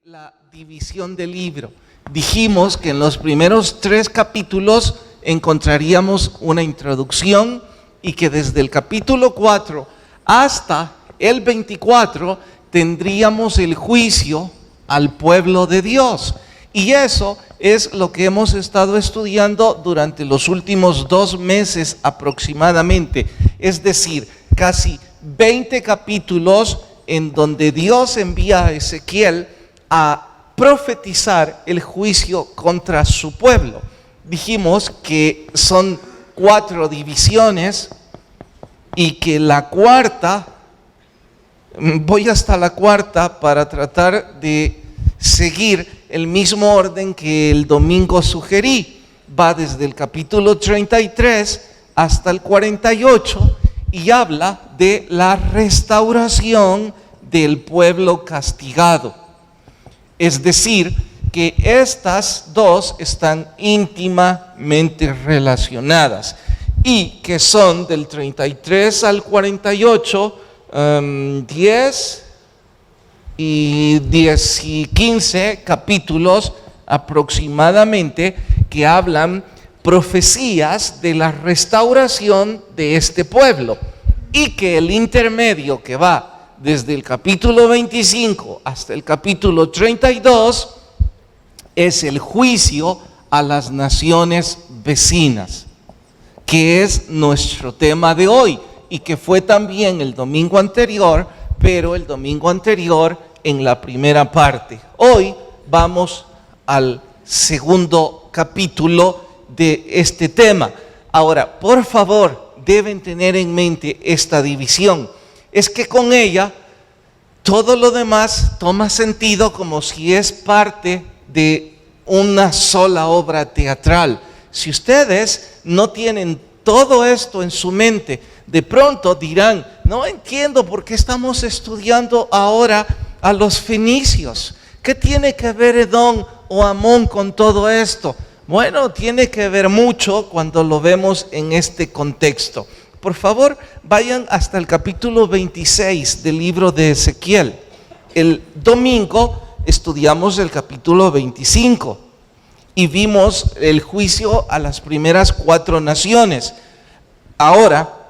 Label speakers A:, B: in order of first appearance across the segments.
A: la división del libro. Dijimos que en los primeros 3 capítulos encontraríamos una introducción y que desde el capítulo 4 hasta el 24 tendríamos el juicio al pueblo de Dios. Y eso es lo que hemos estado estudiando durante los últimos 2 meses aproximadamente. Es decir, casi 20 capítulos en donde Dios envía a Ezequiel a profetizar el juicio contra su pueblo. Dijimos que son 4 divisiones y que la cuarta, voy hasta la cuarta para tratar de seguir el mismo orden que el domingo sugerí. Va desde el capítulo 33 hasta el 48 y habla de la restauración del pueblo castigado. Es decir, que estas 2 están íntimamente relacionadas y que son del 33 al 48, 10 y 15 capítulos aproximadamente que hablan profecías de la restauración de este pueblo, y que el intermedio que va desde el capítulo 25 hasta el capítulo 32 es el juicio a las naciones vecinas, que es nuestro tema de hoy y que fue también el domingo anterior, pero el domingo anterior en la primera parte. Hoy vamos al segundo capítulo de este tema. Ahora, por favor, deben tener en mente esta división. Es que con ella todo lo demás toma sentido como si es parte de una sola obra teatral. Si ustedes no tienen todo esto en su mente, de pronto dirán: no entiendo por qué estamos estudiando ahora a los fenicios. ¿Qué tiene que ver Edom o Amón con todo esto? Bueno, tiene que ver mucho cuando lo vemos en este contexto. Por favor, vayan hasta el capítulo 26 del libro de Ezequiel. El domingo estudiamos el capítulo 25 y vimos el juicio a las primeras 4 naciones. Ahora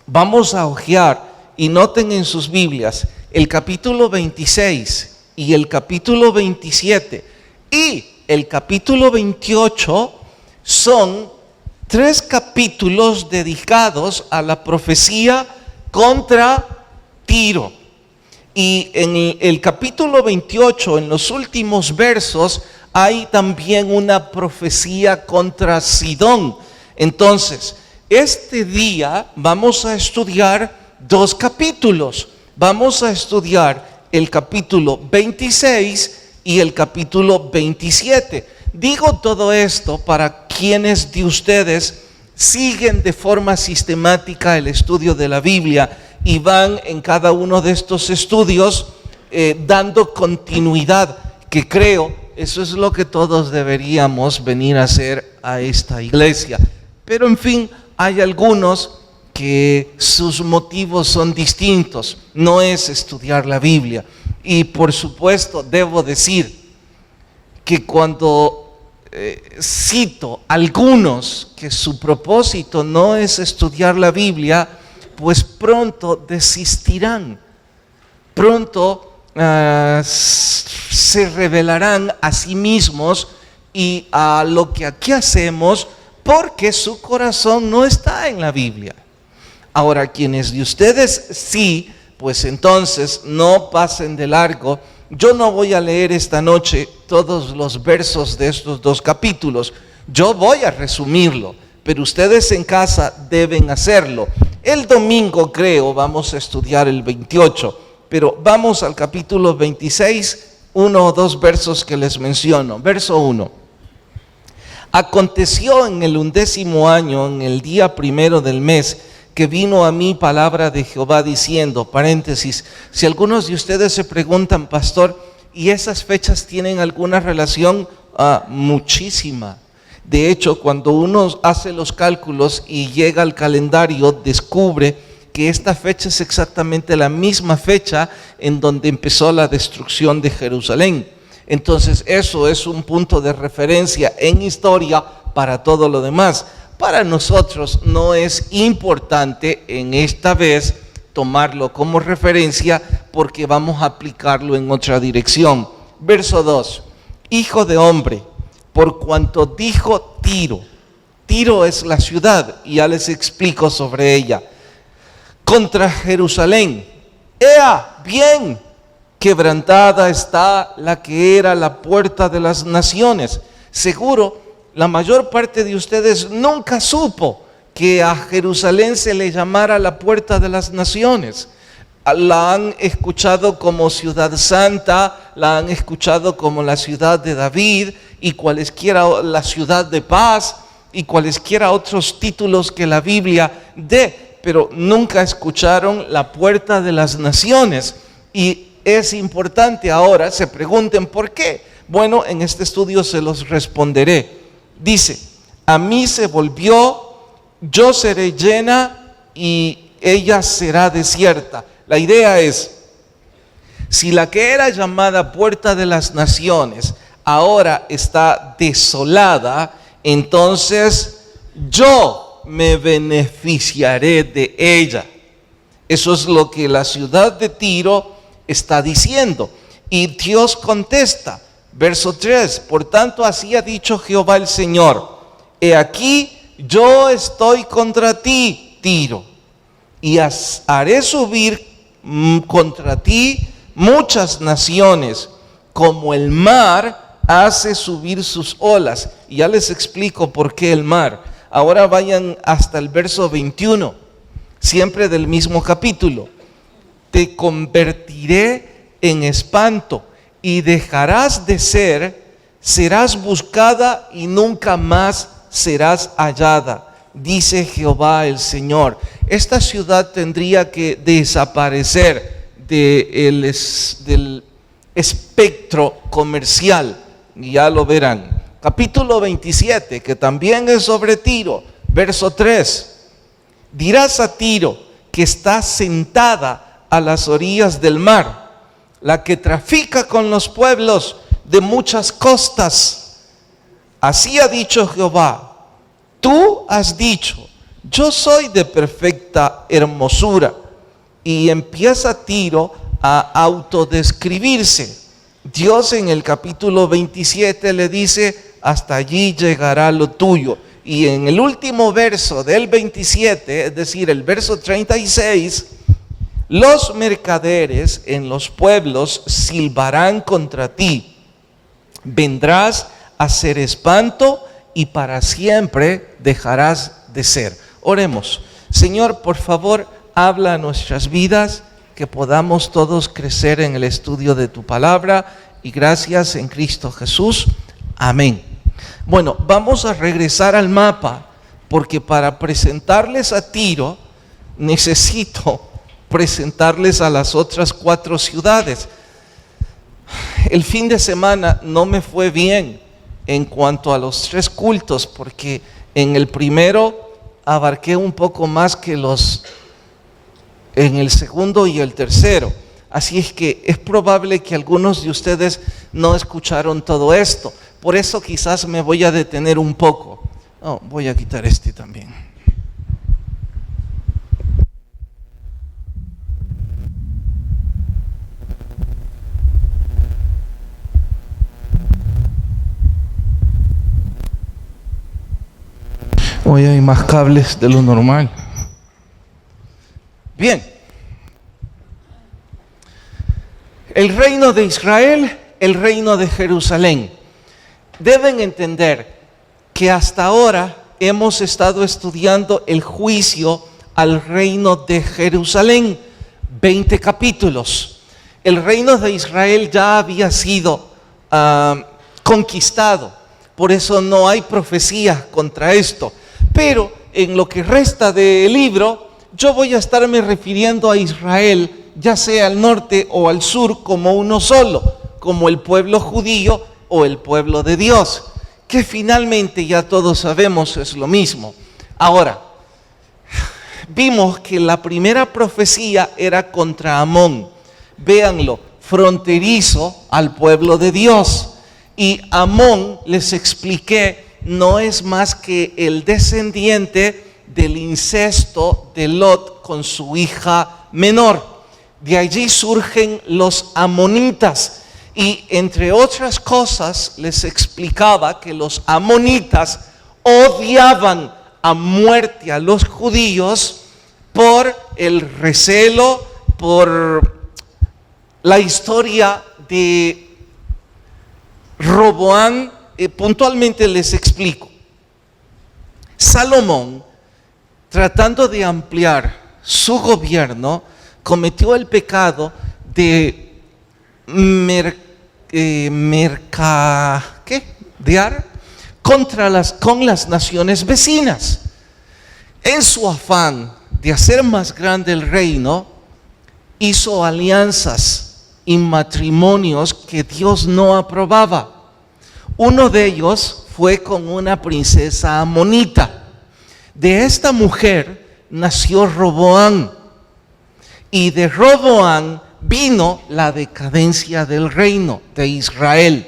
A: vamos a hojear y noten en sus Biblias el capítulo 26 y el capítulo 27 y el capítulo 28 son 3 capítulos dedicados a la profecía contra Tiro. Y en el capítulo 28, en los últimos versos, hay también una profecía contra Sidón. Entonces, este día vamos a estudiar 2 capítulos. Vamos a estudiar el capítulo 26 y el capítulo 27. Digo todo esto para quienes de ustedes siguen de forma sistemática el estudio de la Biblia y van en cada uno de estos estudios dando continuidad, que creo eso es lo que todos deberíamos venir a hacer a esta iglesia. Pero en fin, hay algunos que sus motivos son distintos, no es estudiar la Biblia. Y por supuesto debo decir que cuando cito algunos que su propósito no es estudiar la Biblia, pues pronto desistirán, pronto se revelarán a sí mismos y a lo que aquí hacemos, porque su corazón no está en la Biblia. Ahora, quienes de ustedes sí, pues entonces no pasen de largo. Yo no voy a leer esta noche todos los versos de estos 2 capítulos. Yo voy a resumirlo, pero ustedes en casa deben hacerlo. El domingo creo vamos a estudiar el 28, pero vamos al capítulo 26, 1 o 2 versos que les menciono. Verso 1. Aconteció en el 11º año, en el día 1 del mes, que vino a mí palabra de Jehová diciendo, paréntesis, si algunos de ustedes se preguntan: pastor, ¿y esas fechas tienen alguna relación? Muchísima. De hecho, cuando uno hace los cálculos y llega al calendario, descubre que esta fecha es exactamente la misma fecha en donde empezó la destrucción de Jerusalén. Entonces eso es un punto de referencia en historia para todo lo demás. Para nosotros no es importante en esta vez tomarlo como referencia porque vamos a aplicarlo en otra dirección. Verso 2. Hijo de hombre, por cuanto dijo Tiro. Tiro es la ciudad y ya les explico sobre ella. Contra Jerusalén. Ea, bien, quebrantada está la que era la puerta de las naciones. Seguro, la mayor parte de ustedes nunca supo que a Jerusalén se le llamara la puerta de las naciones. La han escuchado como ciudad santa, la han escuchado como la ciudad de David y cualesquiera la ciudad de paz y cualesquiera otros títulos que la Biblia dé, pero nunca escucharon la puerta de las naciones. Y es importante ahora, se pregunten ¿por qué? Bueno, en este estudio se los responderé. Dice, a mí se volvió, yo seré llena y ella será desierta. La idea es, si la que era llamada puerta de las naciones ahora está desolada, entonces yo me beneficiaré de ella. Eso es lo que la ciudad de Tiro está diciendo. Y Dios contesta, verso 3, por tanto así ha dicho Jehová el Señor, he aquí yo estoy contra ti, Tiro, y haré subir contra ti muchas naciones, como el mar hace subir sus olas. Y ya les explico por qué el mar. Ahora vayan hasta el verso 21, siempre del mismo capítulo. Te convertiré en espanto y dejarás de ser, serás buscada y nunca más serás hallada, dice Jehová el Señor. Esta ciudad tendría que desaparecer del espectro comercial, y ya lo verán. Capítulo 27, que también es sobre Tiro, verso 3. Dirás a Tiro, que está sentada a las orillas del mar, la que trafica con los pueblos de muchas costas. Así ha dicho Jehová, tú has dicho, yo soy de perfecta hermosura. Y empieza Tiro a autodescribirse. Dios en el capítulo 27 le dice, hasta allí llegará lo tuyo. Y en el último verso del 27, es decir, el verso 36, los mercaderes en los pueblos silbarán contra ti. Vendrás a ser espanto y para siempre dejarás de ser. Oremos. Señor, por favor, habla a nuestras vidas, que podamos todos crecer en el estudio de tu palabra, y gracias en Cristo Jesús. Amén. Bueno, vamos a regresar al mapa, porque para presentarles a Tiro, necesito presentarles a las otras 4 ciudades. El fin de semana no me fue bien en cuanto a los 3 cultos, porque en el primero abarqué un poco más que en el segundo y el tercero. Así es que es probable que algunos de ustedes no escucharon todo esto. Por eso quizás me voy a detener un poco. Voy a quitar este también. Hoy hay más cables de lo normal. Bien. El reino de Israel, el reino de Jerusalén. Deben entender que hasta ahora hemos estado estudiando el juicio al reino de Jerusalén, 20 capítulos. El reino de Israel ya había sido conquistado, por eso no hay profecía contra esto. Pero en lo que resta del libro, yo voy a estarme refiriendo a Israel, ya sea al norte o al sur, como uno solo, como el pueblo judío o el pueblo de Dios, que finalmente ya todos sabemos es lo mismo. Ahora, vimos que la primera profecía era contra Amón. Véanlo, fronterizo al pueblo de Dios. Y Amón, les expliqué, no es más que el descendiente del incesto de Lot con su hija menor. De allí surgen los amonitas. Y entre otras cosas les explicaba que los amonitas odiaban a muerte a los judíos por el recelo, por la historia de Roboam. Puntualmente les explico. Salomón, tratando de ampliar su gobierno, cometió el pecado de mercadear con las naciones vecinas. En su afán de hacer más grande el reino, hizo alianzas y matrimonios que Dios no aprobaba. Uno de ellos fue con una princesa amonita. De esta mujer nació Roboam, y de Roboam vino la decadencia del reino de Israel,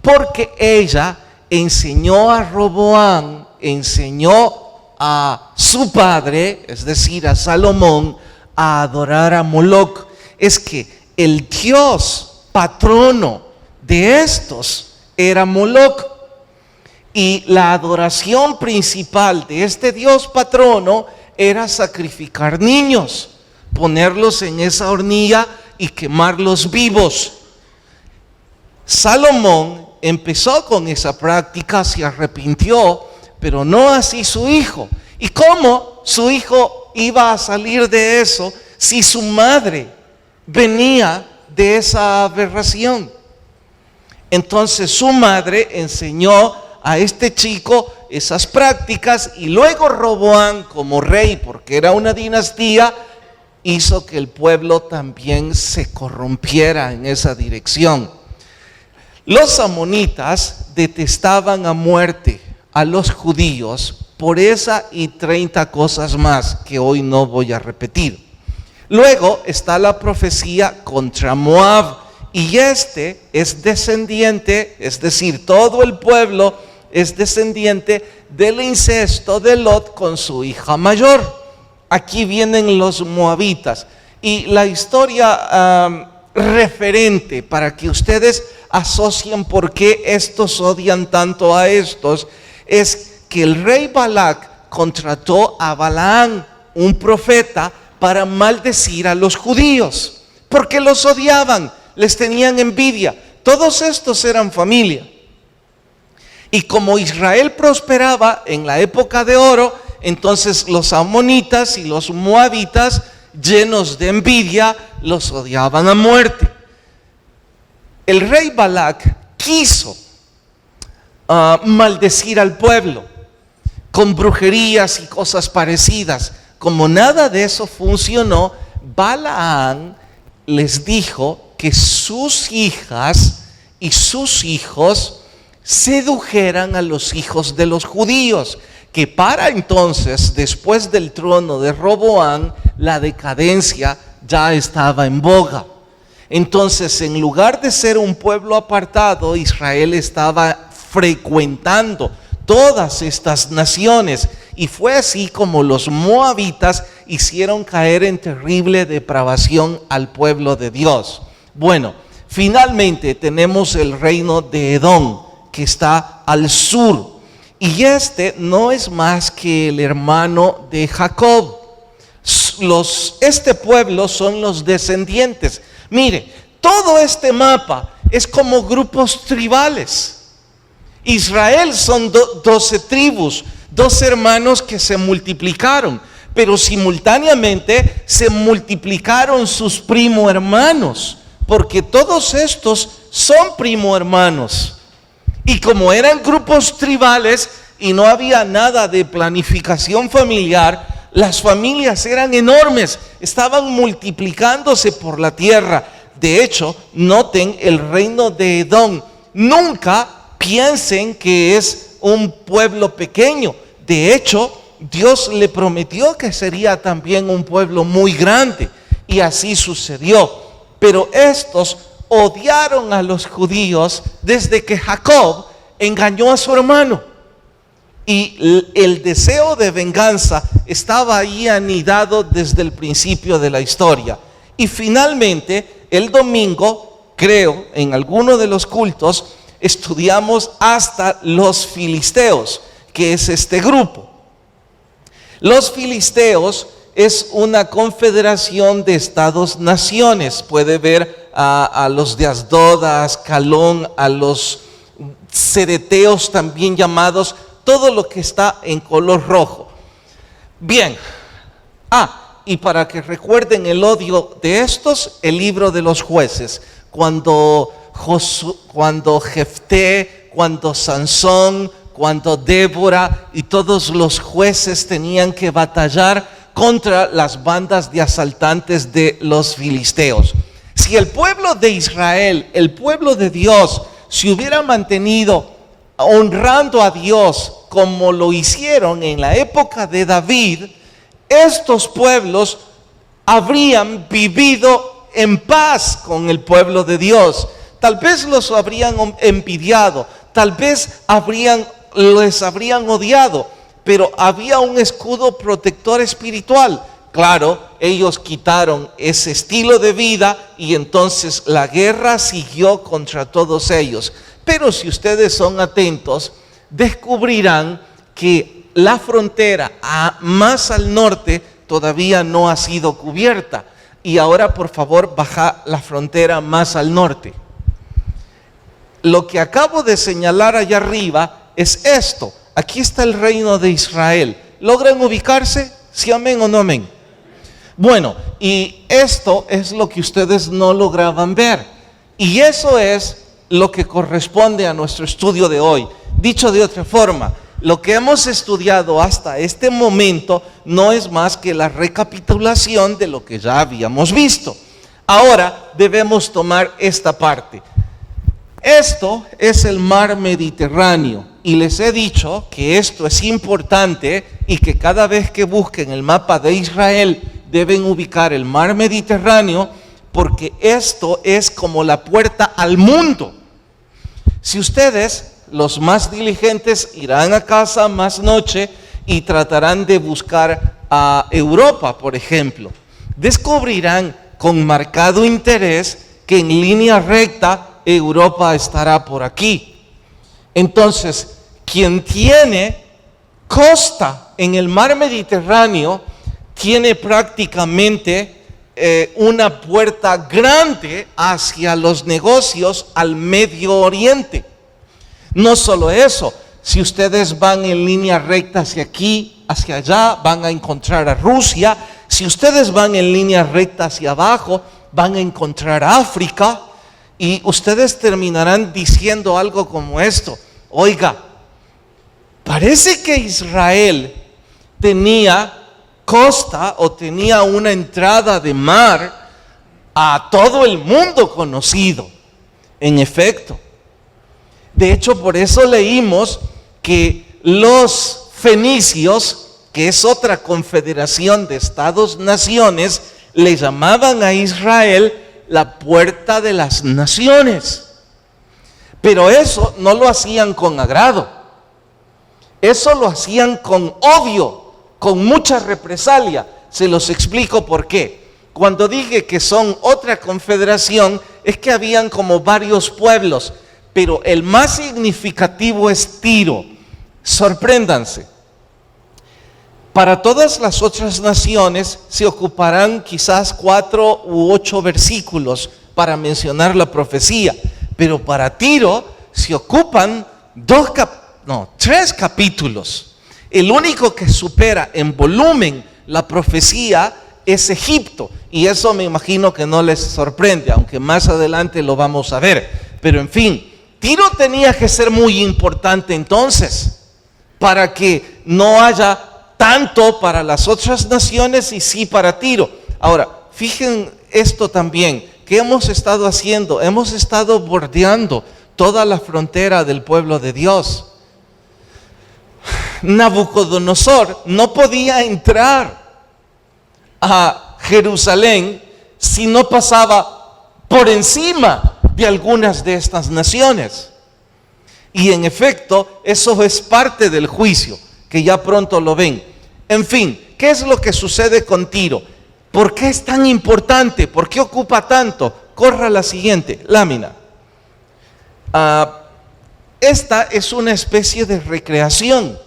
A: porque ella enseñó a Roboam, enseñó a su padre, es decir, a Salomón, a adorar a Moloc. Es que el dios patrono de estos era Moloc, y la adoración principal de este dios patrono era sacrificar niños, ponerlos en esa hornilla y quemarlos vivos. Salomón empezó con esa práctica, se arrepintió, pero no así su hijo. ¿Y cómo su hijo iba a salir de eso si su madre venía de esa aberración? Entonces su madre enseñó a este chico esas prácticas, y luego Roboam, como rey, porque era una dinastía, hizo que el pueblo también se corrompiera en esa dirección. Los amonitas detestaban a muerte a los judíos por esa y 30 cosas más que hoy no voy a repetir. Luego está la profecía contra Moab, y este es descendiente, es decir, todo el pueblo es descendiente del incesto de Lot con su hija mayor. Aquí vienen los moabitas, y la historia referente para que ustedes asocien por qué estos odian tanto a estos, es que el rey Balac contrató a Balaam, un profeta, para maldecir a los judíos, porque los odiaban, les tenían envidia. Todos estos eran familia. Y como Israel prosperaba en la época de oro, entonces los amonitas y los moabitas, llenos de envidia, los odiaban a muerte. El rey Balac quiso maldecir al pueblo con brujerías y cosas parecidas. Como nada de eso funcionó, Balaam les dijo que sus hijas y sus hijos sedujeran a los hijos de los judíos, que para entonces, después del trono de Roboam, la decadencia ya estaba en boga. Entonces, en lugar de ser un pueblo apartado, Israel estaba frecuentando todas estas naciones, y fue así como los moabitas hicieron caer en terrible depravación al pueblo de Dios. Bueno, finalmente tenemos el reino de Edom, que está al sur, y este no es más que el hermano de Jacob. Este pueblo son los descendientes. Mire, todo este mapa es como grupos tribales. Israel son 12 tribus, 2 hermanos que se multiplicaron, pero simultáneamente se multiplicaron sus primo hermanos, porque todos estos son primo hermanos. Y como eran grupos tribales y no había nada de planificación familiar, las familias eran enormes, estaban multiplicándose por la tierra. De hecho, noten el reino de Edom. Nunca piensen que es un pueblo pequeño. De hecho, Dios le prometió que sería también un pueblo muy grande, y así sucedió. pero estos odiaron a los judíos desde que Jacob engañó a su hermano. Y el deseo de venganza estaba ahí anidado desde el principio de la historia. Y finalmente, el domingo, creo, en alguno de los cultos, estudiamos hasta los filisteos, que es este grupo. Los filisteos es una confederación de estados-naciones. Puede ver a los de Asdod, a Ascalón, a los cereteos también llamados, todo lo que está en color rojo. Bien, y para que recuerden el odio de estos, el libro de los jueces, cuando Jefté, cuando Sansón, cuando Débora y todos los jueces tenían que batallar contra las bandas de asaltantes de los filisteos. Si el pueblo de Israel, el pueblo de Dios, se hubiera mantenido honrando a Dios como lo hicieron en la época de David, estos pueblos habrían vivido en paz con el pueblo de Dios. Tal vez los habrían envidiado, tal vez les habrían odiado, pero había un escudo protector espiritual. Claro, ellos quitaron ese estilo de vida y entonces la guerra siguió contra todos ellos. Pero si ustedes son atentos, descubrirán que la frontera más al norte todavía no ha sido cubierta. Y ahora, por favor, baja la frontera más al norte. Lo que acabo de señalar allá arriba es esto. Aquí está el reino de Israel. ¿Logran ubicarse? ¿Sí amén o no amén? Bueno, y esto es lo que ustedes no lograban ver. Y eso es lo que corresponde a nuestro estudio de hoy. Dicho de otra forma, lo que hemos estudiado hasta este momento no es más que la recapitulación de lo que ya habíamos visto. Ahora debemos tomar esta parte. Esto es el mar Mediterráneo y les he dicho que esto es importante y que cada vez que busquen el mapa de Israel deben ubicar el mar Mediterráneo, porque esto es como la puerta al mundo. Si ustedes, los más diligentes, irán a casa más noche y tratarán de buscar a Europa, por ejemplo, descubrirán con marcado interés que en línea recta Europa estará por aquí. Entonces, quien tiene costa en el mar Mediterráneo tiene prácticamente una puerta grande hacia los negocios al Medio Oriente. No solo eso, si ustedes van en línea recta hacia aquí, hacia allá, van a encontrar a Rusia. Si ustedes van en línea recta hacia abajo, van a encontrar a África. Y ustedes terminarán diciendo algo como esto: oiga, parece que Israel tenía costa o tenía una entrada de mar a todo el mundo conocido. En efecto, de hecho, por eso leímos que los fenicios, que es otra confederación de estados-naciones, le llamaban a Israel la puerta de las naciones. Pero eso no lo hacían con agrado. Eso lo hacían con odio, con mucha represalia. Se los explico por qué. Cuando dije que son otra confederación, es que habían como varios pueblos, pero el más significativo es Tiro. Sorpréndanse. Para todas las otras naciones se ocuparán quizás 4 u 8 versículos para mencionar la profecía, pero para Tiro se ocupan 3 capítulos. El único que supera en volumen la profecía es Egipto, y eso me imagino que no les sorprende, aunque más adelante lo vamos a ver. Pero en fin, Tiro tenía que ser muy importante entonces, para que no haya tanto para las otras naciones y sí para Tiro. Ahora, fijen esto también, ¿qué hemos estado haciendo? Hemos estado bordeando toda la frontera del pueblo de Dios. Nabucodonosor no podía entrar a Jerusalén si no pasaba por encima de algunas de estas naciones. Y en efecto, eso es parte del juicio, que ya pronto lo ven. En fin, ¿qué es lo que sucede con Tiro? ¿Por qué es tan importante? ¿Por qué ocupa tanto? Corra la siguiente lámina. Esta es una especie de recreación.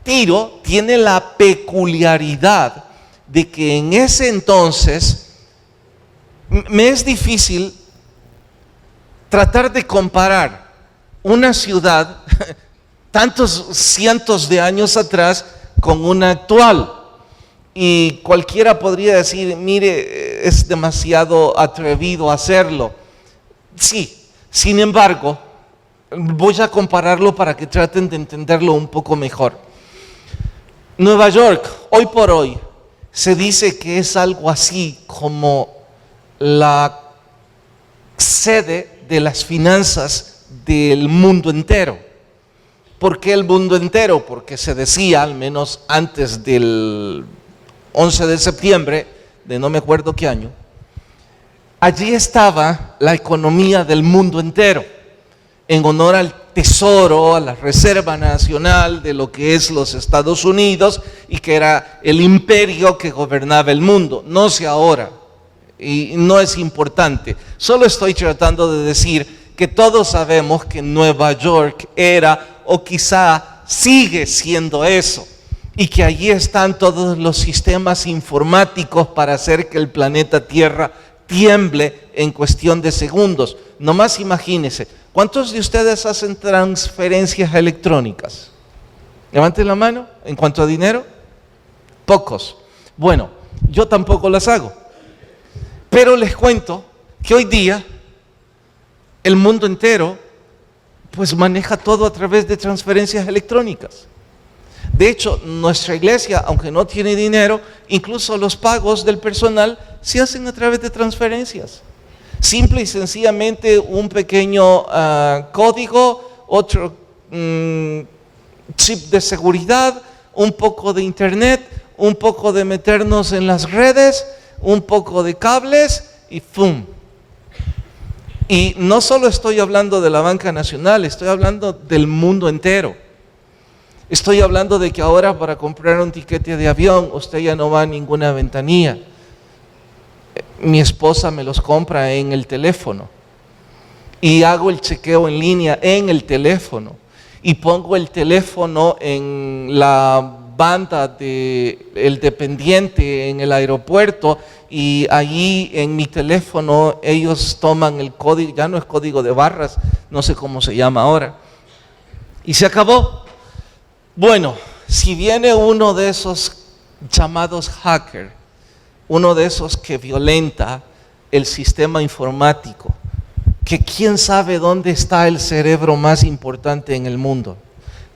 A: Tiro tiene la peculiaridad de que en ese entonces me es difícil tratar de comparar una ciudad tantos cientos de años atrás con una actual. Y cualquiera podría decir, mire, es demasiado atrevido hacerlo. Sí, sin embargo, voy a compararlo para que traten de entenderlo un poco mejor. Nueva York, hoy por hoy, se dice que es algo así como la sede de las finanzas del mundo entero. ¿Por qué el mundo entero? Porque se decía, al menos antes del 11 de septiembre, de no me acuerdo qué año, allí estaba la economía del mundo entero, en honor al tesoro, a la reserva nacional de lo que es los Estados Unidos, y que era el imperio que gobernaba el mundo. No sé ahora, y no es importante, solo estoy tratando de decir que todos sabemos que Nueva York era, o quizá sigue siendo eso, y que allí están todos los sistemas informáticos para hacer que el planeta Tierra tiemble en cuestión de segundos. Nomás imagínense, ¿cuántos de ustedes hacen transferencias electrónicas? Levanten la mano. ¿En cuanto a dinero? Pocos. Bueno, yo tampoco las hago. Pero les cuento que hoy día el mundo entero pues maneja todo a través de transferencias electrónicas. De hecho, nuestra iglesia, aunque no tiene dinero, incluso los pagos del personal se hacen a través de transferencias. Simple y sencillamente un pequeño código, otro chip de seguridad, un poco de internet, un poco de meternos en las redes, un poco de cables y ¡pum! Y no solo estoy hablando de la banca nacional, estoy hablando del mundo entero. Estoy hablando de que ahora para comprar un tiquete de avión usted ya no va a ninguna ventanilla. Mi esposa me los compra en el teléfono y hago el chequeo en línea en el teléfono y pongo el teléfono en la banda del dependiente en el aeropuerto, y allí en mi teléfono ellos toman el código, ya no es código de barras, no sé cómo se llama ahora, y se acabó. Bueno, si viene uno de esos llamados hacker, uno de esos que violenta el sistema informático, que quién sabe dónde está el cerebro más importante en el mundo,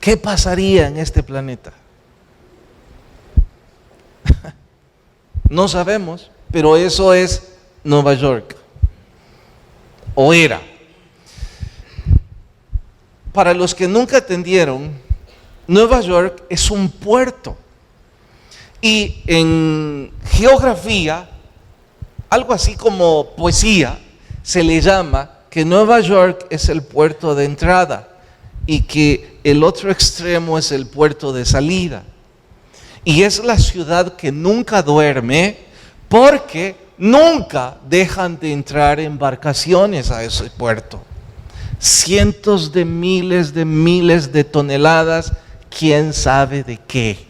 A: ¿qué pasaría en este planeta? No sabemos, pero eso es Nueva York, o era. Para los que nunca entendieron, Nueva York es un puerto, y en geografía, algo así como poesía, se le llama que Nueva York es el puerto de entrada y que el otro extremo es el puerto de salida. Y es la ciudad que nunca duerme, porque nunca dejan de entrar embarcaciones a ese puerto. Cientos de miles de toneladas, quién sabe de qué.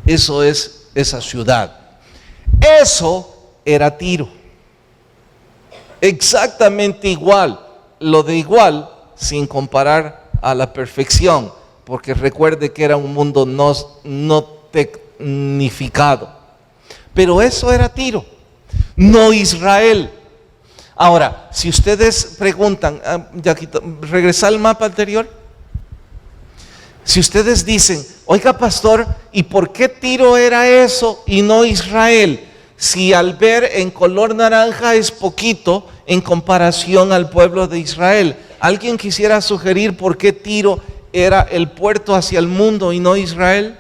A: Eso es esa ciudad. Eso era Tiro. Exactamente igual, lo de igual sin comparar a la perfección, porque recuerde que era un mundo no tecnificado. Pero eso era Tiro, no Israel. Ahora, si ustedes preguntan, regresa al mapa anterior. Si ustedes dicen, oiga pastor, ¿y por qué Tiro era eso y no Israel? Si al ver en color naranja es poquito en comparación al pueblo de Israel. ¿Alguien quisiera sugerir por qué Tiro era el puerto hacia el mundo y no Israel?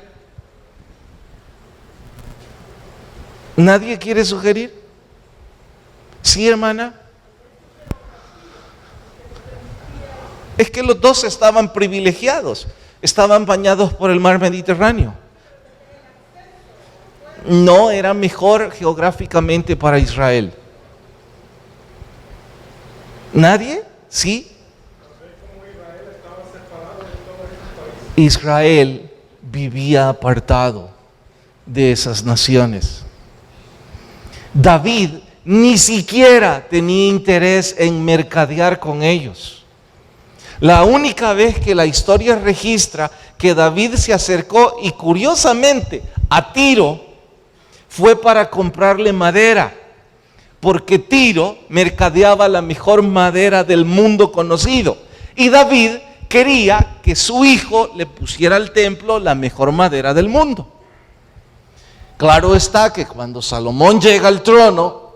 A: ¿Nadie quiere sugerir? Sí, hermana. Es que los dos estaban privilegiados, estaban bañados por el mar Mediterráneo. No era mejor geográficamente para Israel. ¿Nadie? ¿Sí? Israel vivía apartado de esas naciones. David ni siquiera tenía interés en mercadear con ellos. La única vez que la historia registra que David se acercó, y curiosamente, a Tiro, fue para comprarle madera, porque Tiro mercadeaba la mejor madera del mundo conocido, y David quería que su hijo le pusiera al templo la mejor madera del mundo. Claro está que cuando Salomón llega al trono,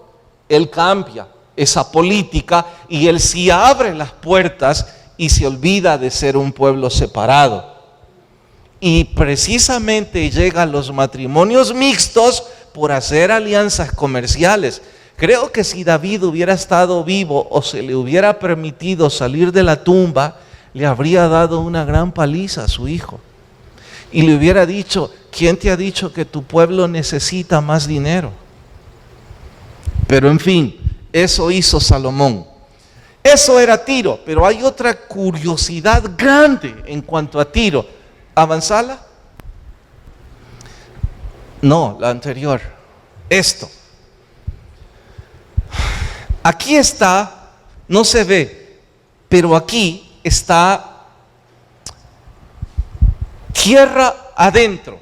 A: él cambia esa política y él sí abre las puertas y se olvida de ser un pueblo separado. Y precisamente llegan los matrimonios mixtos por hacer alianzas comerciales. Creo que si David hubiera estado vivo o se le hubiera permitido salir de la tumba, le habría dado una gran paliza a su hijo. Y le hubiera dicho: ¿quién te ha dicho que tu pueblo necesita más dinero? Pero en fin, eso hizo Salomón. Eso era Tiro, pero hay otra curiosidad grande en cuanto a Tiro. ¿Avanzala? No, la anterior. Esto. Aquí está, no se ve, pero aquí está tierra adentro.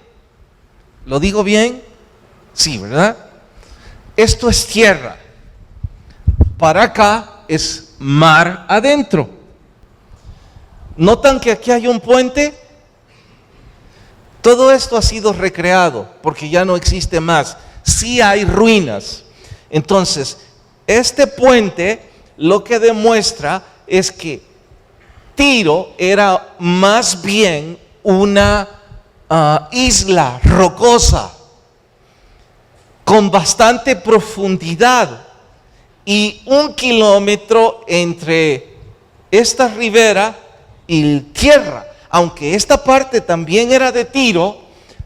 A: ¿Lo digo bien? Sí, ¿verdad? Esto es tierra. Para acá es mar adentro. ¿Notan que aquí hay un puente? Todo esto ha sido recreado porque ya no existe más. Sí hay ruinas. Entonces, este puente lo que demuestra es que Tiro era más bien una isla rocosa con bastante profundidad, y 1 kilómetro entre esta ribera y tierra. Aunque esta parte también era de Tiro,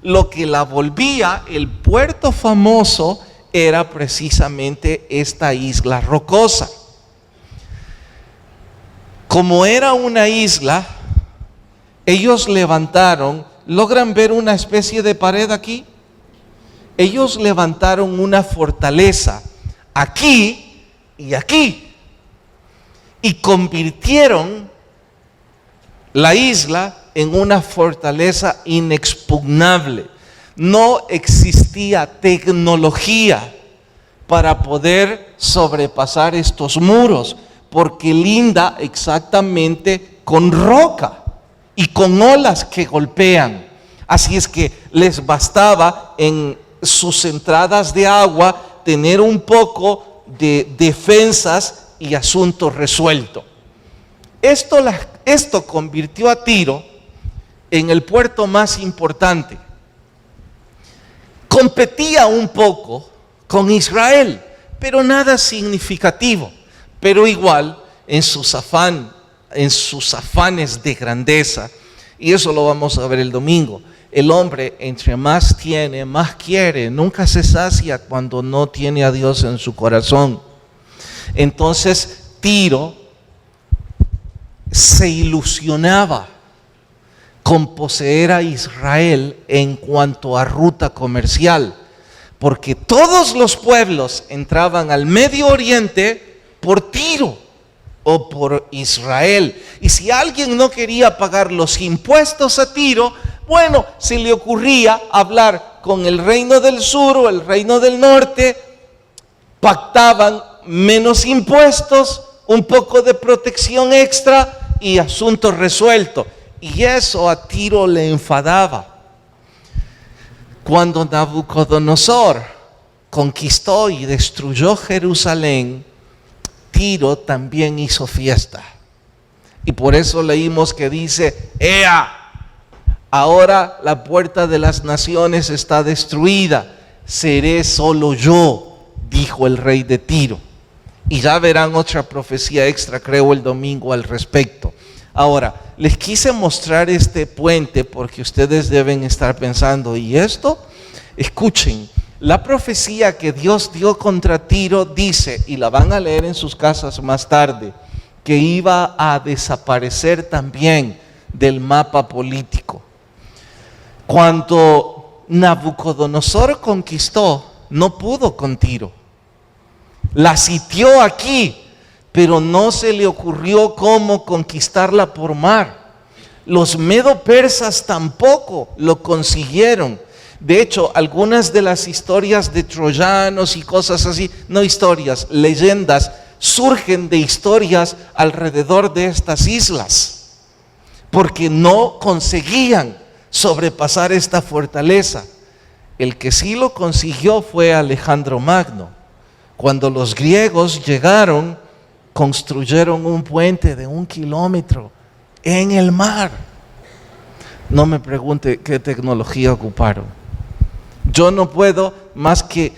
A: lo que la volvía el puerto famoso era precisamente esta isla rocosa. Como era una isla, ellos levantaron, ¿logran ver una especie de pared aquí? Ellos levantaron una fortaleza aquí y aquí, y convirtieron la isla en una fortaleza inexpugnable. No existía tecnología para poder sobrepasar estos muros, porque linda exactamente con roca y con olas que golpean. Así es que les bastaba en sus entradas de agua tener un poco de defensas y asunto resuelto. Esto convirtió a Tiro en el puerto más importante. Competía un poco con Israel, pero nada significativo. Pero igual, en sus afanes de grandeza, y eso lo vamos a ver el domingo, el hombre entre más tiene, más quiere, nunca se sacia cuando no tiene a Dios en su corazón. Entonces, Tiro se ilusionaba con poseer a Israel en cuanto a ruta comercial, porque todos los pueblos entraban al Medio Oriente por Tiro o por Israel. Y si alguien no quería pagar los impuestos a Tiro, bueno, se le ocurría hablar con el reino del sur o el reino del norte, pactaban menos impuestos, un poco de protección extra y asunto resuelto. Y eso a Tiro le enfadaba. Cuando Nabucodonosor conquistó y destruyó Jerusalén, Tiro también hizo fiesta. Y por eso leímos que dice: ¡Ea! Ahora la puerta de las naciones está destruida, seré solo yo, dijo el rey de Tiro. Y ya verán otra profecía extra, creo, el domingo al respecto. Ahora, les quise mostrar este puente porque ustedes deben estar pensando, ¿y esto? Escuchen, la profecía que Dios dio contra Tiro dice, y la van a leer en sus casas más tarde, que iba a desaparecer también del mapa político. Cuando Nabucodonosor conquistó, no pudo con Tiro. La sitió aquí, pero no se le ocurrió cómo conquistarla por mar. Los medo-persas tampoco lo consiguieron. De hecho, algunas de las historias de troyanos y cosas así, no historias, leyendas, surgen de historias alrededor de estas islas, porque no conseguían sobrepasar esta fortaleza. El que sí lo consiguió fue Alejandro Magno. Cuando los griegos llegaron, construyeron un puente de 1 kilómetro en el mar. No me pregunte qué tecnología ocuparon. Yo no puedo más que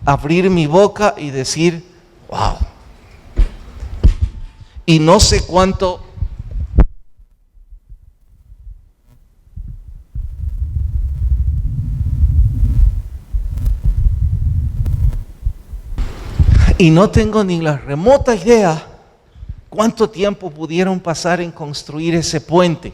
A: abrir mi boca y decir, wow. Y no sé cuánto y no tengo ni la remota idea cuánto tiempo pudieron pasar en construir ese puente.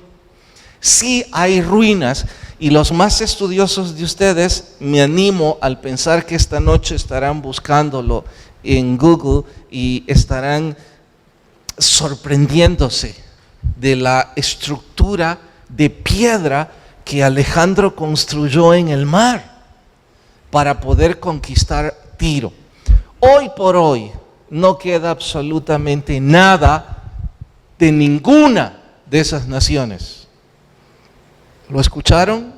A: Sí hay ruinas, y los más estudiosos de ustedes, me animo al pensar que esta noche estarán buscándolo en Google y estarán sorprendiéndose de la estructura de piedra que Alejandro construyó en el mar para poder conquistar Tiro. Hoy por hoy no queda absolutamente nada de ninguna de esas naciones. ¿Lo escucharon?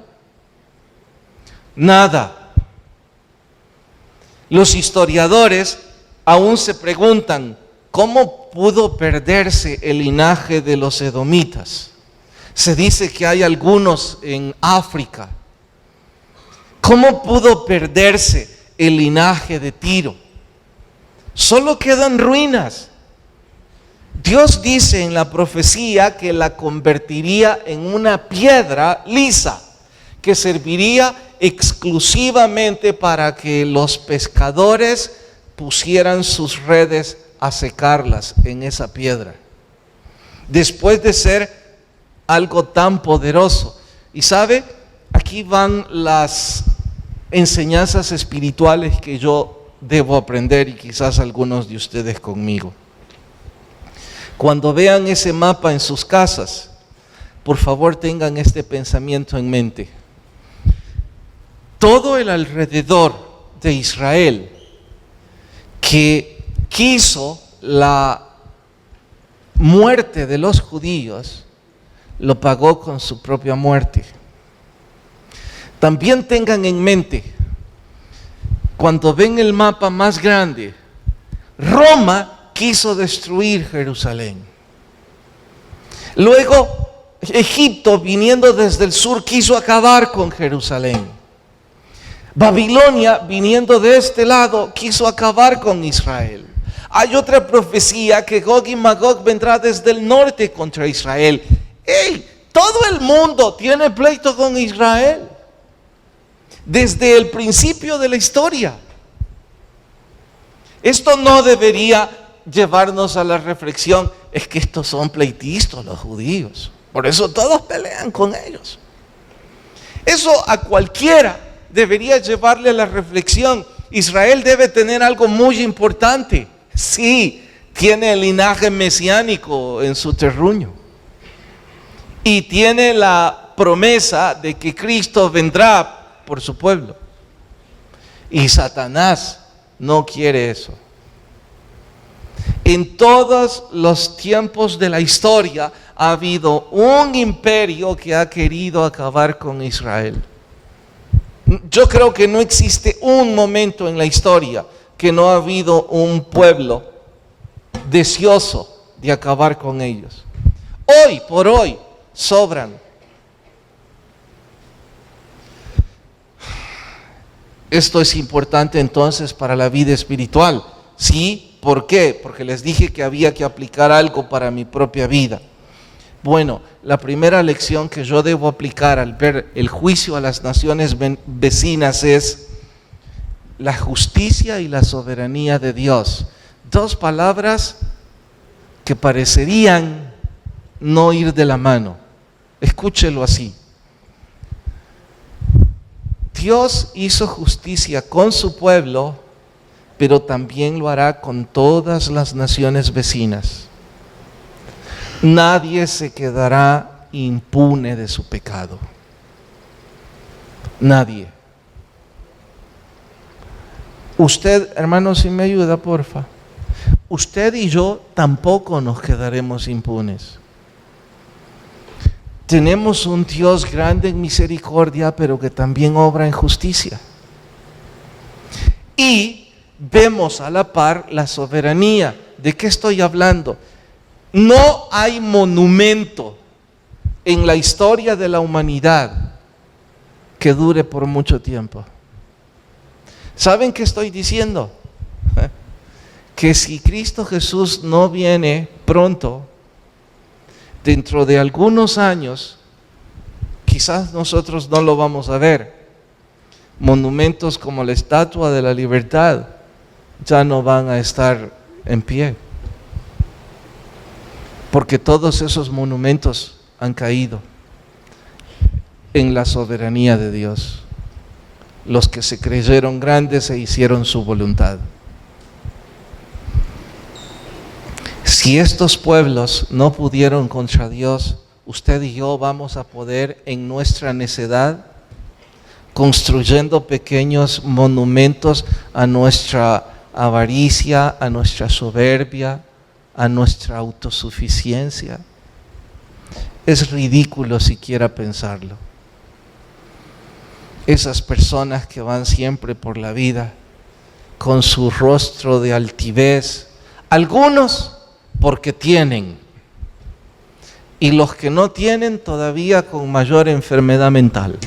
A: Nada. Los historiadores aún se preguntan, ¿cómo pudo perderse el linaje de los edomitas? Se dice que hay algunos en África. ¿Cómo pudo perderse el linaje de Tiro? Solo quedan ruinas. Dios dice en la profecía que la convertiría en una piedra lisa, que serviría exclusivamente para que los pescadores pusieran sus redes a secarlas en esa piedra. Después de ser algo tan poderoso. Y sabe, aquí van las enseñanzas espirituales que yo debo aprender, y quizás algunos de ustedes conmigo. Cuando vean ese mapa en sus casas, por favor tengan este pensamiento en mente. Todo el alrededor de Israel que quiso la muerte de los judíos, lo pagó con su propia muerte. También tengan en mente, cuando ven el mapa más grande, Roma quiso destruir Jerusalén. Luego, Egipto, viniendo desde el sur, quiso acabar con Jerusalén. Babilonia, viniendo de este lado, quiso acabar con Israel. Hay otra profecía que Gog y Magog vendrá desde el norte contra Israel. ¡Ey! Todo el mundo tiene pleito con Israel desde el principio de la historia. Esto no debería llevarnos a la reflexión, es que estos son pleitistas los judíos, por eso todos pelean con ellos. Eso a cualquiera debería llevarle a la reflexión. Israel debe tener algo muy importante. Sí, tiene el linaje mesiánico en su terruño y tiene la promesa de que Cristo vendrá por su pueblo, y Satanás no quiere eso. En todos los tiempos de la historia ha habido un imperio que ha querido acabar con Israel. Yo creo que no existe un momento en la historia que no ha habido un pueblo deseoso de acabar con ellos. Hoy por hoy sobran. Esto es importante entonces para la vida espiritual. ¿Sí? ¿Por qué? Porque les dije que había que aplicar algo para mi propia vida. Bueno, la primera lección que yo debo aplicar al ver el juicio a las naciones vecinas es la justicia y la soberanía de Dios. Dos palabras que parecerían no ir de la mano. Escúchelo así. Dios hizo justicia con su pueblo, pero también lo hará con todas las naciones vecinas. Nadie se quedará impune de su pecado. Nadie. Usted, hermano, si me ayuda, porfa. Usted y yo tampoco nos quedaremos impunes. Tenemos un Dios grande en misericordia, pero que también obra en justicia. Y vemos a la par la soberanía. ¿De qué estoy hablando? No hay monumento en la historia de la humanidad que dure por mucho tiempo. ¿Saben qué estoy diciendo? Que si Cristo Jesús no viene pronto, dentro de algunos años, quizás nosotros no lo vamos a ver. Monumentos como la Estatua de la Libertad ya no van a estar en pie, porque todos esos monumentos han caído en la soberanía de Dios. Los que se creyeron grandes e hicieron su voluntad. Si estos pueblos no pudieron contra Dios, usted y yo vamos a poder en nuestra necedad, construyendo pequeños monumentos a nuestra avaricia, a nuestra soberbia, a nuestra autosuficiencia. Es ridículo siquiera pensarlo. Esas personas que van siempre por la vida con su rostro de altivez, algunos porque tienen, y los que no tienen todavía con mayor enfermedad mental.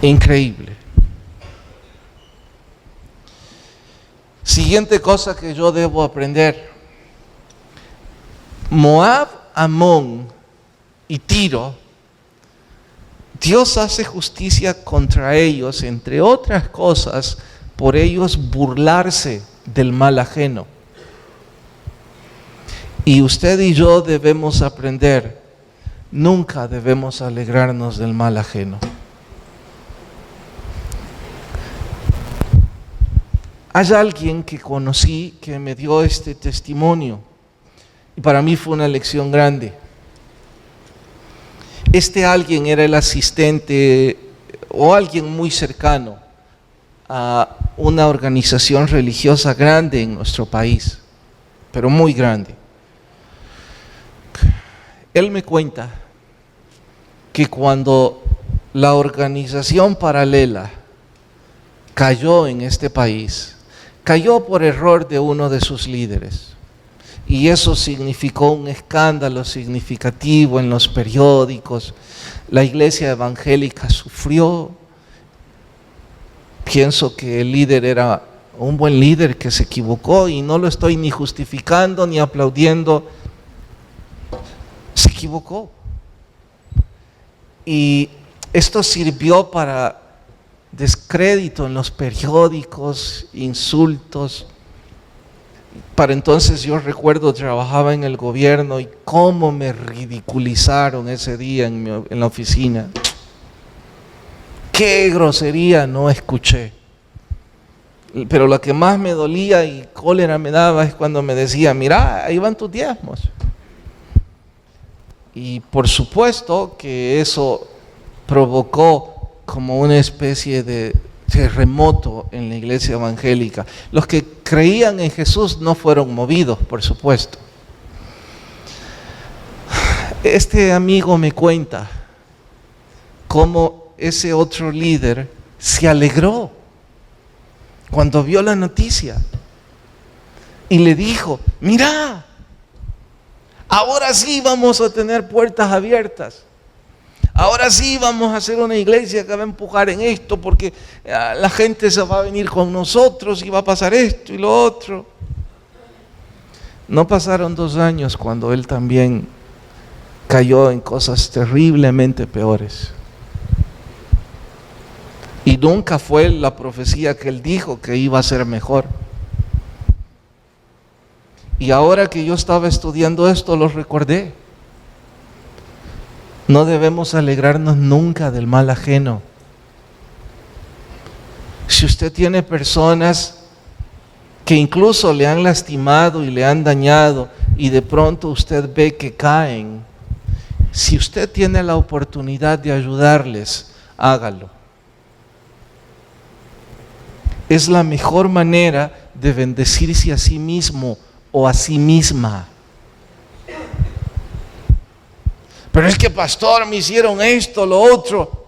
A: Increíble. Siguiente cosa que yo debo aprender. Moab, Amón y Tiro, Dios hace justicia contra ellos, entre otras cosas, por ellos burlarse del mal ajeno. Y usted y yo debemos aprender, nunca debemos alegrarnos del mal ajeno. Hay alguien que conocí que me dio este testimonio y para mí fue una lección grande. Este alguien era el asistente o alguien muy cercano a una organización religiosa grande en nuestro país, pero muy grande. Él me cuenta que cuando la organización paralela cayó en este país, cayó por error de uno de sus líderes. Y eso significó un escándalo significativo en los periódicos. La iglesia evangélica sufrió. Pienso que el líder era un buen líder que se equivocó y no lo estoy ni justificando ni aplaudiendo. Se equivocó. Y esto sirvió para descrédito en los periódicos, insultos. Para entonces yo recuerdo trabajaba en el gobierno y cómo me ridiculizaron ese día en la oficina. Qué grosería no escuché. Pero lo que más me dolía y cólera me daba es cuando me decía, mira, ahí van tus diezmos. Y por supuesto que eso provocó como una especie de terremoto en la iglesia evangélica. Los que creían en Jesús no fueron movidos, por supuesto. Este amigo me cuenta cómo ese otro líder se alegró cuando vio la noticia y le dijo, mira, ahora sí vamos a tener puertas abiertas. Ahora sí vamos a hacer una iglesia que va a empujar en esto porque la gente se va a venir con nosotros y va a pasar esto y lo otro. No pasaron 2 años cuando él también cayó en cosas terriblemente peores. Y nunca fue la profecía que él dijo que iba a ser mejor. Y ahora que yo estaba estudiando esto, lo recordé. No debemos alegrarnos nunca del mal ajeno. Si usted tiene personas que incluso le han lastimado y le han dañado y de pronto usted ve que caen, si usted tiene la oportunidad de ayudarles, hágalo. Es la mejor manera de bendecirse a sí mismo o a sí misma. Pero es que, pastor, me hicieron esto, lo otro.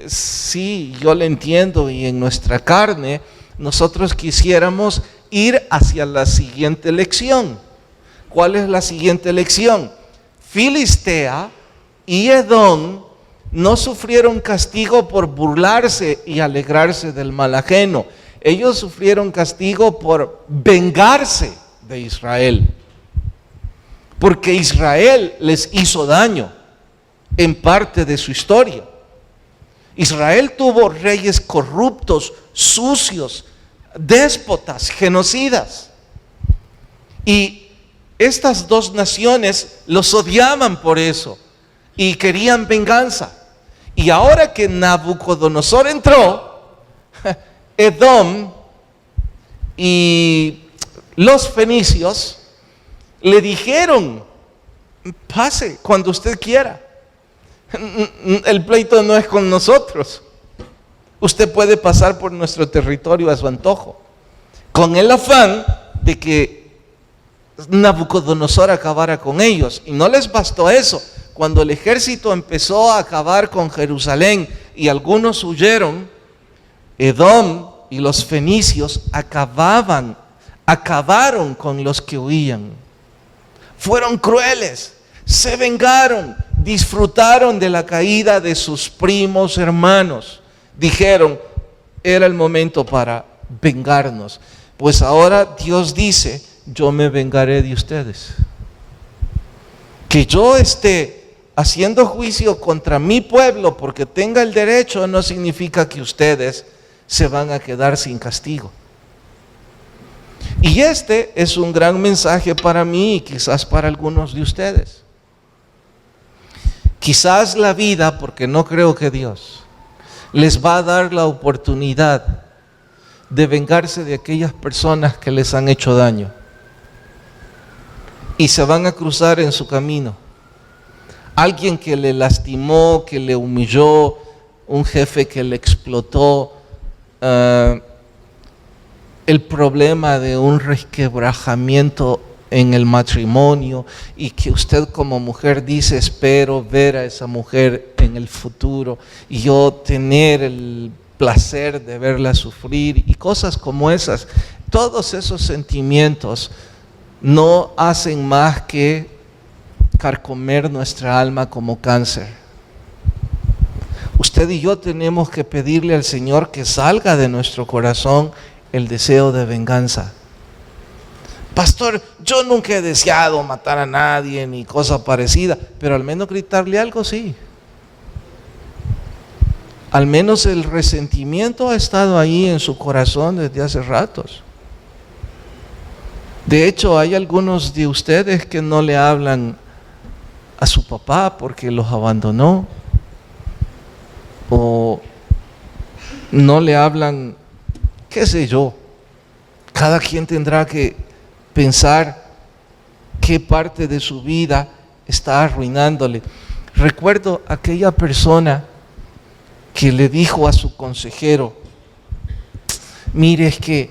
A: Sí, yo lo entiendo, y en nuestra carne nosotros quisiéramos ir hacia la siguiente lección. ¿Cuál es la siguiente lección? Filistea y Edom no sufrieron castigo por burlarse y alegrarse del mal ajeno. Ellos sufrieron castigo por vengarse de Israel, porque Israel les hizo daño en parte de su historia. Israel tuvo reyes corruptos, sucios, déspotas, genocidas. Y estas 2 naciones los odiaban por eso y querían venganza. Y ahora que Nabucodonosor entró, Edom y los fenicios le dijeron: pase cuando usted quiera. El pleito no es con nosotros. Usted puede pasar por nuestro territorio a su antojo, con el afán de que Nabucodonosor acabara con ellos. Y no les bastó eso. Cuando el ejército empezó a acabar con Jerusalén y algunos huyeron, Edom y los fenicios acabaron con los que huían. Fueron crueles, se vengaron, disfrutaron de la caída de sus primos hermanos. Dijeron: era el momento para vengarnos. Pues ahora Dios dice: yo me vengaré de ustedes. Que yo esté haciendo juicio contra mi pueblo porque tenga el derecho no significa que ustedes se van a quedar sin castigo. Y este es un gran mensaje para mí y quizás para algunos de ustedes. Quizás la vida, porque no creo que Dios les va a dar la oportunidad de vengarse de aquellas personas que les han hecho daño. Y se van a cruzar en su camino alguien que le lastimó, que le humilló, un jefe que le explotó, el problema de un resquebrajamiento en el matrimonio, y que usted como mujer dice: espero ver a esa mujer en el futuro y yo tener el placer de verla sufrir, y cosas como esas. Todos esos sentimientos no hacen más que carcomer nuestra alma como cáncer. Usted y yo tenemos que pedirle al Señor que salga de nuestro corazón el deseo de venganza. Pastor, yo nunca he deseado matar a nadie ni cosa parecida, pero al menos gritarle algo sí. Al menos el resentimiento ha estado ahí en su corazón desde hace ratos. De hecho, hay algunos de ustedes que no le hablan a su papá porque los abandonó, o no le hablan, qué sé yo. Cada quien tendrá que pensar qué parte de su vida está arruinándole. Recuerdo aquella persona que le dijo a su consejero: mire, es que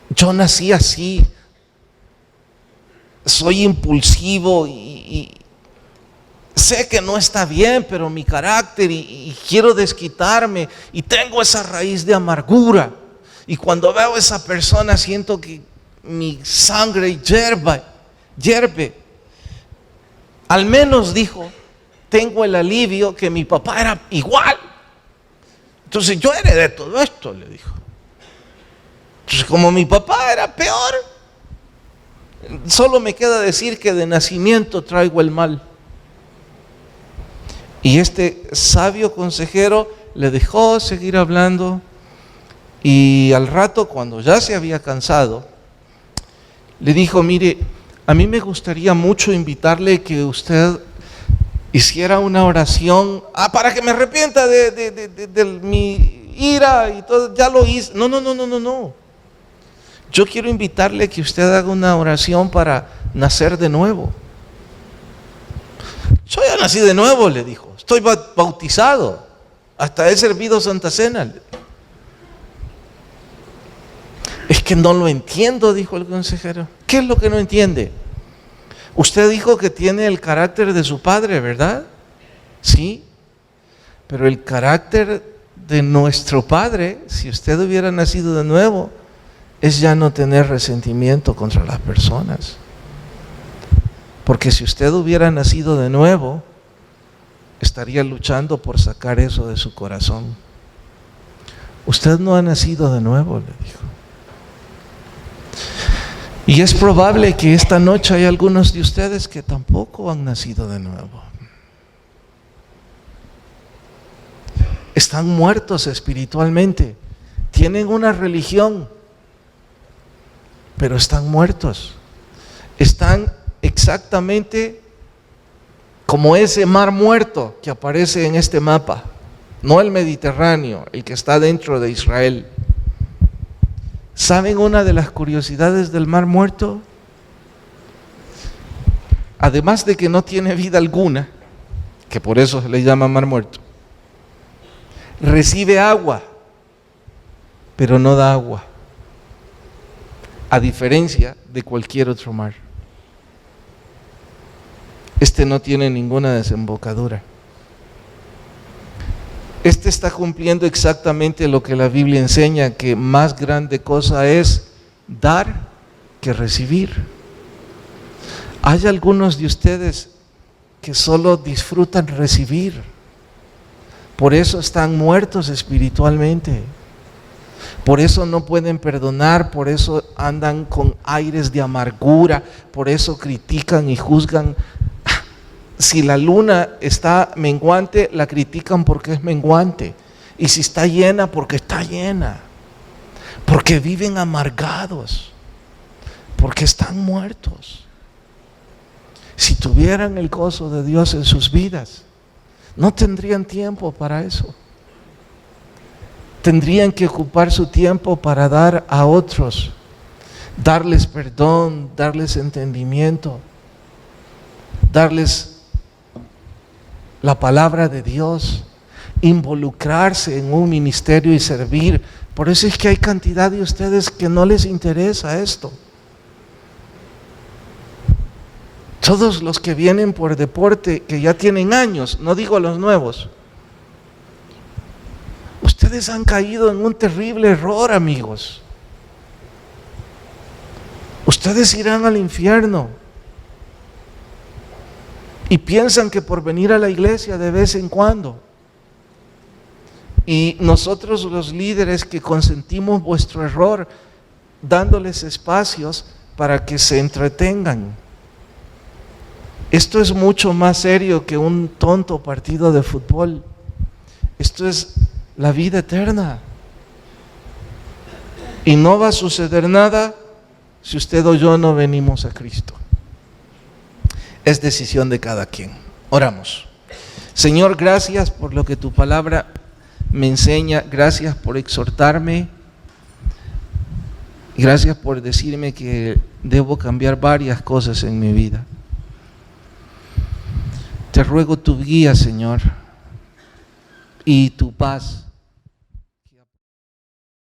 A: yo nací así, soy impulsivo y sé que no está bien, pero mi carácter y quiero desquitarme y tengo esa raíz de amargura, y cuando veo a esa persona siento que mi sangre hierve. Al menos, dijo, tengo el alivio que mi papá era igual. Entonces yo heredé todo esto, le dijo. Entonces, como mi papá era peor, Solo me queda decir que de nacimiento traigo el mal. Y este sabio consejero le dejó seguir hablando, y al rato, cuando ya se había cansado, le dijo: mire, a mí me gustaría mucho invitarle que usted hiciera una oración para que me arrepienta de mi ira y todo. Ya lo hice. No. Yo quiero invitarle que usted haga una oración para nacer de nuevo. Yo ya nací de nuevo, le dijo. Estoy bautizado. Hasta he servido Santa Cena. Es que no lo entiendo, dijo el consejero. ¿Qué es lo que no entiende? Usted dijo que tiene el carácter de su padre, ¿verdad? Sí. Pero el carácter de nuestro Padre, si usted hubiera nacido de nuevo, es ya no tener resentimiento contra las personas. Porque si usted hubiera nacido de nuevo, estaría luchando por sacar eso de su corazón. Usted no ha nacido de nuevo, le dijo. Y es probable que esta noche hay algunos de ustedes que tampoco han nacido de nuevo. Están muertos espiritualmente. Tienen una religión, pero están muertos. Están exactamente como ese mar muerto que aparece en este mapa. No el Mediterráneo, el que está dentro de Israel. ¿Saben una de las curiosidades del mar muerto? Además de que no tiene vida alguna, que por eso se le llama mar muerto, recibe agua, pero no da agua, a diferencia de cualquier otro mar. Este no tiene ninguna desembocadura. Este está cumpliendo exactamente lo que la Biblia enseña, que más grande cosa es dar que recibir. Hay algunos de ustedes que solo disfrutan recibir. Por eso están muertos espiritualmente. Por eso no pueden perdonar, por eso andan con aires de amargura, por eso critican y juzgan. Si la luna está menguante, la critican porque es menguante. Y si está llena, porque está llena. Porque viven amargados. Porque están muertos. Si tuvieran el gozo de Dios en sus vidas, no tendrían tiempo para eso. Tendrían que ocupar su tiempo para dar a otros, darles perdón, darles entendimiento, darles la palabra de Dios, involucrarse en un ministerio y servir. Por eso es que hay cantidad de ustedes que no les interesa esto. Todos los que vienen por deporte, que ya tienen años, no digo los nuevos, ustedes han caído en un terrible error, amigos. Ustedes irán al infierno. Y piensan que por venir a la iglesia de vez en cuando, y nosotros los líderes que consentimos vuestro error, dándoles espacios para que se entretengan. Esto es mucho más serio que un tonto partido de fútbol. Esto es la vida eterna. Y no va a suceder nada si usted o yo no venimos a Cristo. Es decisión de cada quien. Oramos. Señor, gracias por lo que tu palabra me enseña. Gracias por exhortarme. Gracias por decirme que debo cambiar varias cosas en mi vida. Te ruego tu guía, Señor, y tu paz